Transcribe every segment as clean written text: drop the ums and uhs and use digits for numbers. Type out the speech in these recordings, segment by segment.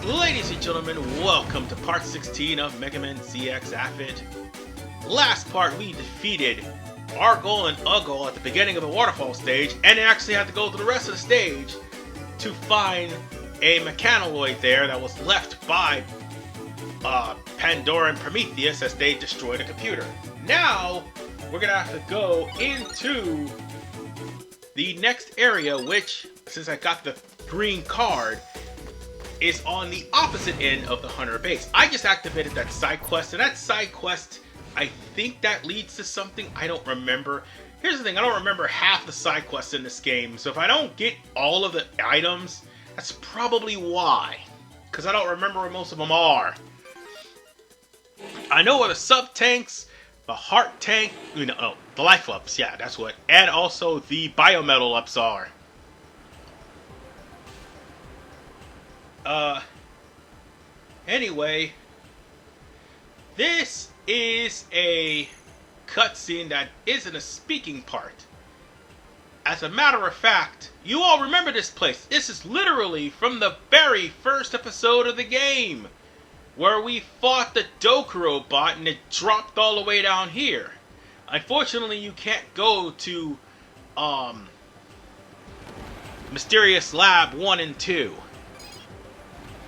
Ladies and gentlemen, welcome to part 16 of Mega Man ZX Affid. Last part we defeated Argol and Ugol at the beginning of the waterfall stage, and actually had to go through the rest of the stage to find a mechanoid there that was left by Pandora and Prometheus as they destroyed a computer. Now, we're gonna have to go into the next area, which, since I got the green card, is on the opposite end of the Hunter base. I just activated that side quest, and that side quest, I think that leads to something. I don't remember. Here's the thing, I don't remember half the side quests in this game, so if I don't get all of the items, that's probably why. Because I don't remember where most of them are. I know where the sub-tanks, the heart tank, the life ups, yeah, that's what, and also the biometal ups are. Anyway, this is a cutscene that isn't a speaking part. As a matter of fact, you all remember this place. This is literally from the very first episode of the game, where we fought the Doku robot and it dropped all the way down here. Unfortunately, you can't go to Mysterious Lab 1 and 2.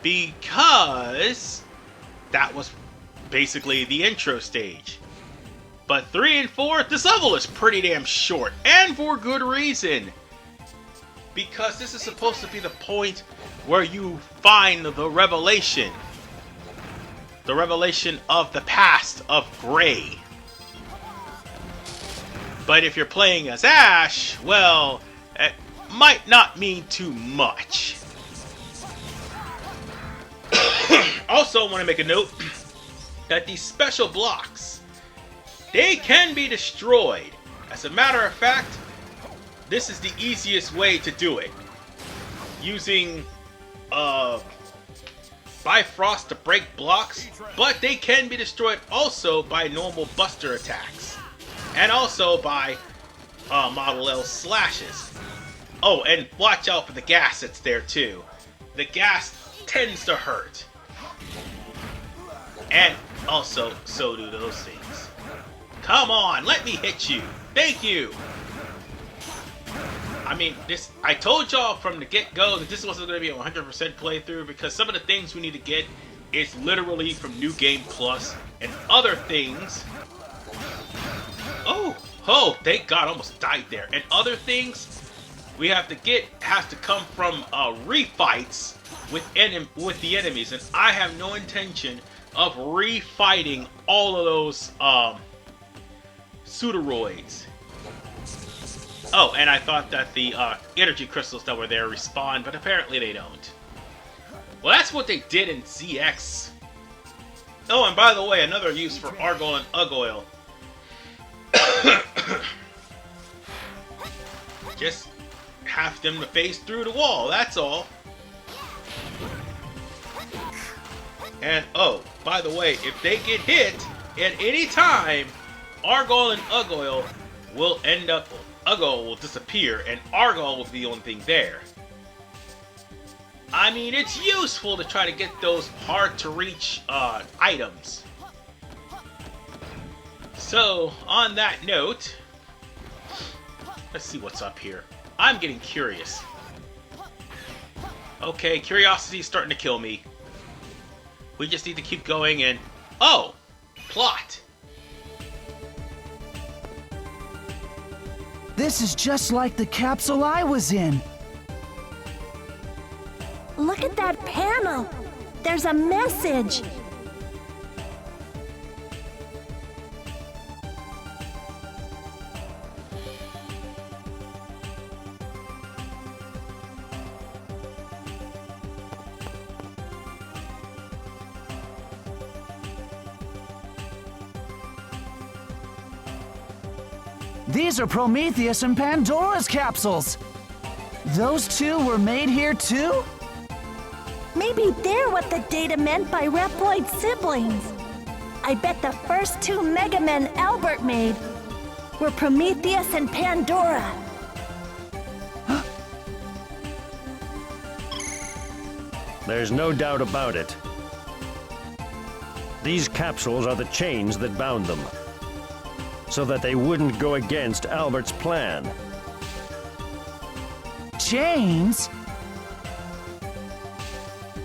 Because that was basically the intro stage. But 3 and 4, this level is pretty damn short, and for good reason. Because this is supposed to be the point where you find the revelation. The revelation of the past of Gray. But if you're playing as Ash, well, it might not mean too much. Also, I want to make a note that these special blocks, they can be destroyed. As a matter of fact, this is the easiest way to do it. Using Bifrost to break blocks, but they can be destroyed also by normal buster attacks. And also by Model L slashes. Oh, and watch out for the gas that's there too. The gas tends to hurt. And also, so do those things. Come on, let me hit you. Thank you. I mean, I told y'all from the get-go that this wasn't going to be a 100% playthrough, because some of the things we need to get is literally from New Game Plus, and other things... Oh, thank God, I almost died there. And other things we have to get has to come from refights with the enemies, and I have no intention of refighting all of those Pseudoroids. Oh, and I thought that the energy crystals that were there respawn, but apparently they don't. Well, that's what they did in ZX. Oh, and by the way, another use for Argol and Ugol. Just have them to face through the wall, that's all. And oh, by the way, if they get hit at any time, Argol and Ugol will end up... Ugol will disappear, and Argol will be the only thing there. I mean, it's useful to try to get those hard-to-reach items. So, on that note, let's see what's up here. I'm getting curious. Okay, curiosity is starting to kill me. We just need to keep going and... Oh! Plot! This is just like the capsule I was in. Look at that panel. There's a message. These are Prometheus and Pandora's capsules. Those two were made here too? Maybe they're what the data meant by Reploid siblings. I bet the first two Mega Men Albert made were Prometheus and Pandora. There's no doubt about it. These capsules are the chains that bound them, so that they wouldn't go against Albert's plan. Chains?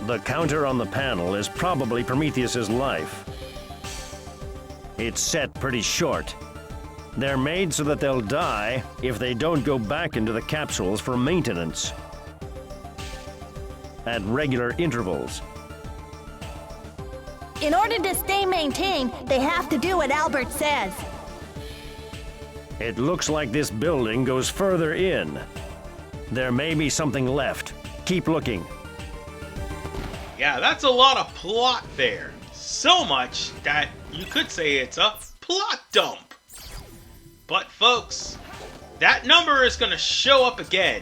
The counter on the panel is probably Prometheus's life. It's set pretty short. They're made so that they'll die if they don't go back into the capsules for maintenance at regular intervals. In order to stay maintained, they have to do what Albert says. It looks like this building goes further in. There may be something left. Keep looking. Yeah, that's a lot of plot there. So much that you could say it's a plot dump. But folks, that number is going to show up again.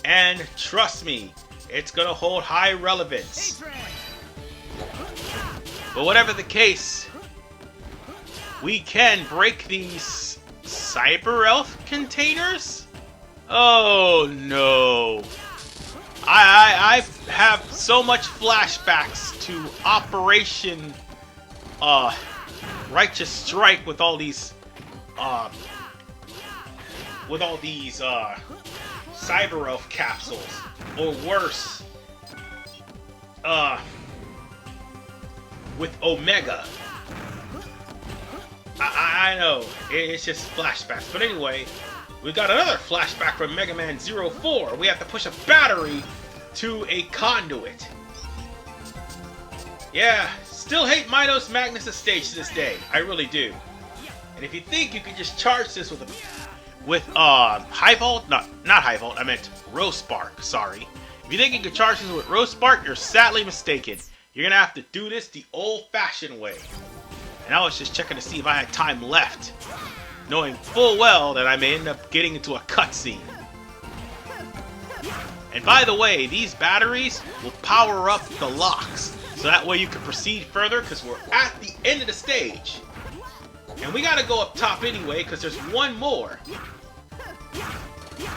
And trust me, it's going to hold high relevance. But whatever the case, we can break these cyber elf containers? Oh no. I have so much flashbacks to Operation Righteous Strike with all these cyber elf capsules, or worse, with Omega. I know, it's just flashbacks. But anyway, we got another flashback from Mega Man 04. We have to push a battery to a conduit. Yeah, still hate Minos Magnus' stage to this day. I really do. And if you think you could just charge this with high volt, not high volt, I meant Rose Spark, sorry. If you think you could charge this with Rose Spark, you're sadly mistaken. You're gonna have to do this the old-fashioned way. And I was just checking to see if I had time left, knowing full well that I may end up getting into a cutscene. And by the way, these batteries will power up the locks, so that way you can proceed further, because we're at the end of the stage. And we gotta go up top anyway, because there's one more.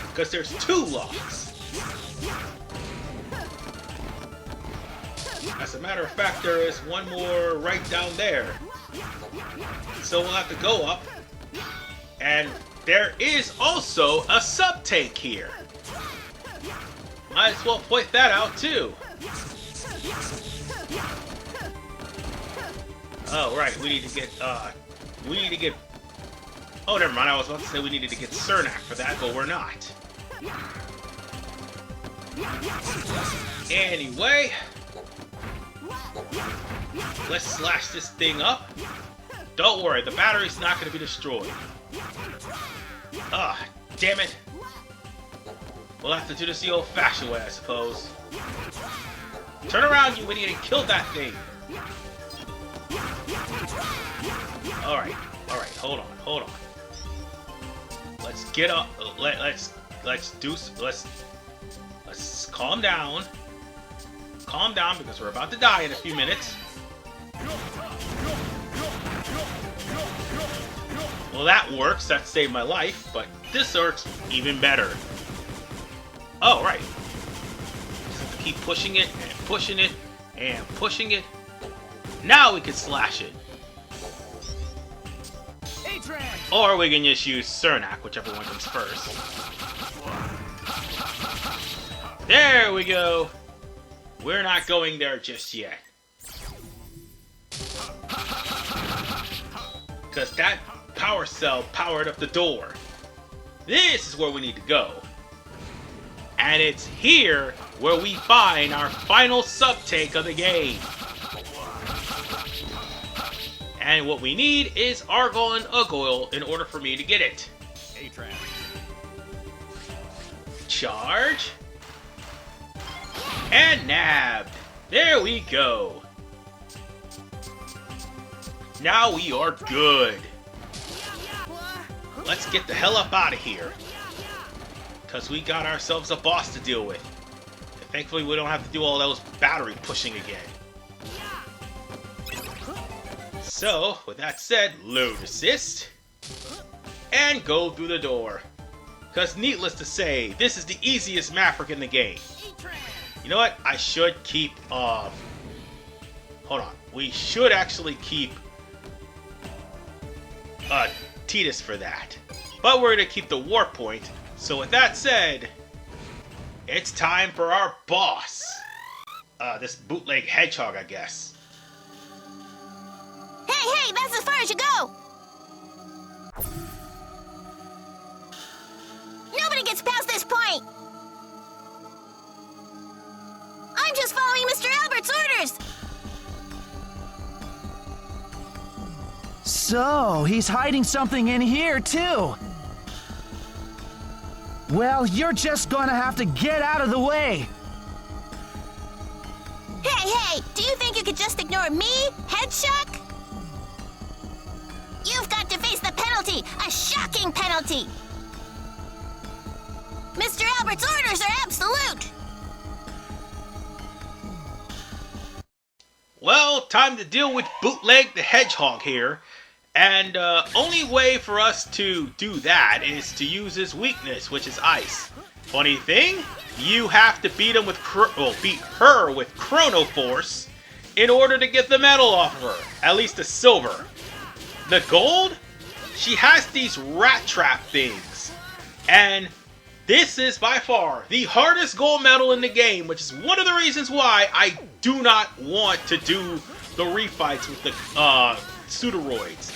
Because there's 2 locks. As a matter of fact, there is one more right down there. So we'll have to go up. And there is also a sub-tank here. Might as well point that out too. Oh right, we need to get oh, never mind, I was about to say we needed to get Cernak for that, but we're not. Anyway, let's slash this thing up. Don't worry, the battery's not going to be destroyed. Ah, damn it. We'll have to do this the old-fashioned way, I suppose. Turn around, you idiot, and kill that thing. Alright, hold on. Let's get up, let's calm down. Calm down, because we're about to die in a few minutes. Well, that works, that saved my life, but this works even better. Oh, right. Just have to keep pushing it, and pushing it, and pushing it. Now we can slash it. Or we can just use Cernak, whichever one comes first. There we go. We're not going there just yet. Because that power cell powered up the door. This is where we need to go. And it's here where we find our final sub-tank of the game. And what we need is Argol and Ugoil in order for me to get it. Charge. And nabbed. There we go. Now we are good. Let's get the hell up out of here. Because we got ourselves a boss to deal with. And thankfully we don't have to do all those battery pushing again. So, with that said, load assist. And go through the door. Because needless to say, this is the easiest map in the game. You know what? I should keep, hold on. We should actually keep, Titus for that. But we're gonna keep the war point. So with that said, it's time for our boss. This bootleg hedgehog, I guess. Hey, that's as far as you go! Nobody gets past this point! I'm just following Mr. Albert's orders! So, he's hiding something in here, too. Well, you're just gonna have to get out of the way. Hey, do you think you could just ignore me, Hedgeshock? You've got to face the penalty, a shocking penalty! Mr. Albert's orders are absolute! Well, time to deal with Bootleg the Hedgehog here. And only way for us to do that is to use his weakness, which is ice. Funny thing, you have to beat him with beat her with Chrono Force in order to get the medal off of her, at least the silver. The gold, she has these rat trap things, and this is by far the hardest gold medal in the game, which is one of the reasons why I do not want to do the refights with the Pseudoroids.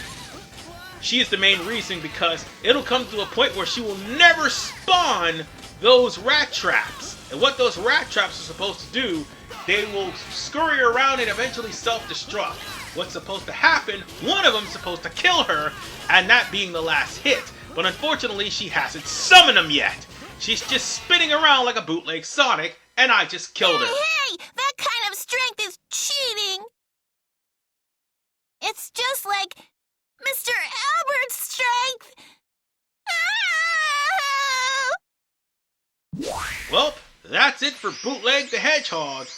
She is the main reason because it'll come to a point where she will never spawn those rat traps. And what those rat traps are supposed to do, they will scurry around and eventually self-destruct. What's supposed to happen, one of them's supposed to kill her, and that being the last hit. But unfortunately, she hasn't summoned them yet. She's just spinning around like a bootleg Sonic, and I just killed her. Hey, that kind of strength is cheating! It's just like Mr. Albert's strength! Ah! Well, that's it for Bootleg the Hedgehog.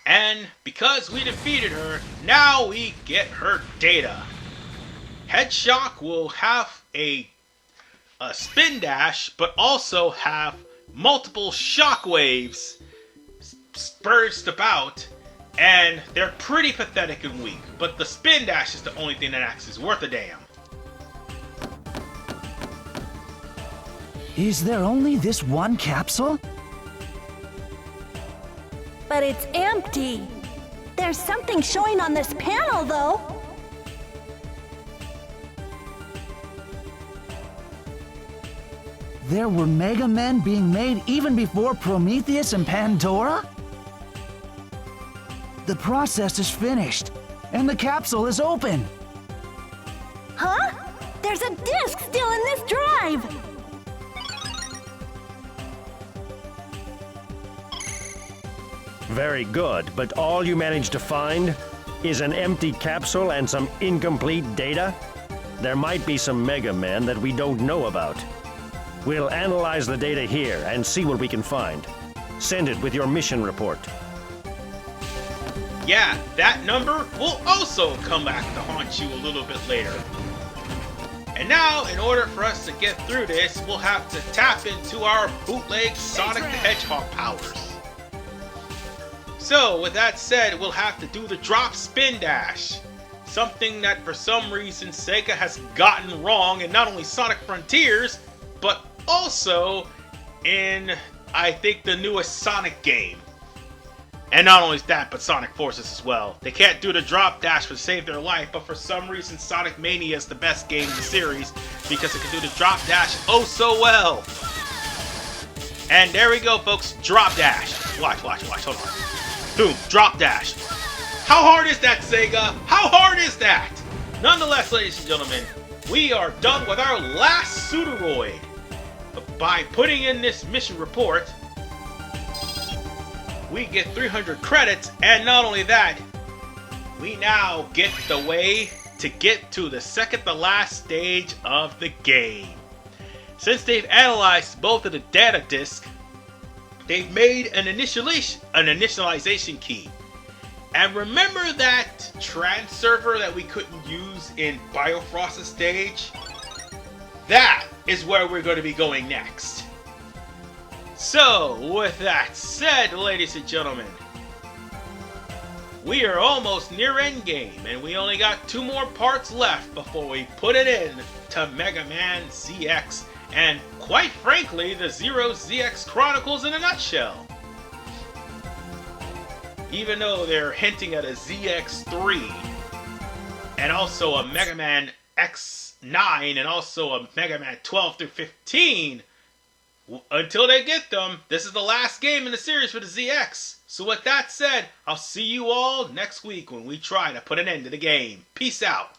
And because we defeated her, now we get her data. Hedgeshock will have a spin dash, but also have multiple shockwaves burst about, and they're pretty pathetic and weak. But the spin dash is the only thing that acts is worth a damn. Is there only this one capsule? But it's empty. There's something showing on this panel, though. There were Mega Men being made even before Prometheus and Pandora? The process is finished, and the capsule is open. Huh? There's a disc still in this drive! Very good, but all you managed to find is an empty capsule and some incomplete data? There might be some Mega Men that we don't know about. We'll analyze the data here and see what we can find. Send it with your mission report. Yeah, that number will also come back to haunt you a little bit later. And now, in order for us to get through this, we'll have to tap into our bootleg Sonic the Hedgehog powers. So, with that said, we'll have to do the drop spin dash. Something that for some reason Sega has gotten wrong in not only Sonic Frontiers, but also in, I think, the newest Sonic game. And not only that, but Sonic Forces as well. They can't do the drop dash to save their life, but for some reason Sonic Mania is the best game in the series because it can do the drop dash oh so well. And there we go, folks, drop dash. Watch, hold on. Boom, drop dash. How hard is that, Sega? How hard is that? Nonetheless, ladies and gentlemen, we are done with our last Pseudoroid. By putting in this mission report, we get 300 credits, and not only that, we now get the way to get to the second to last stage of the game. Since they've analyzed both of the data discs, they've made an initialization key. And remember that trans server that we couldn't use in Biofrost's stage? That is where we're going to be going next. So, with that said, ladies and gentlemen, we are almost near endgame, and we only got 2 more parts left before we put it in to Mega Man ZX, and quite frankly, the Zero ZX Chronicles in a nutshell. Even though they're hinting at a ZX3, and also a Mega Man X9, and also a Mega Man 12 through 15, until they get them, this is the last game in the series for the ZX. So with that said, I'll see you all next week when we try to put an end to the game. Peace out.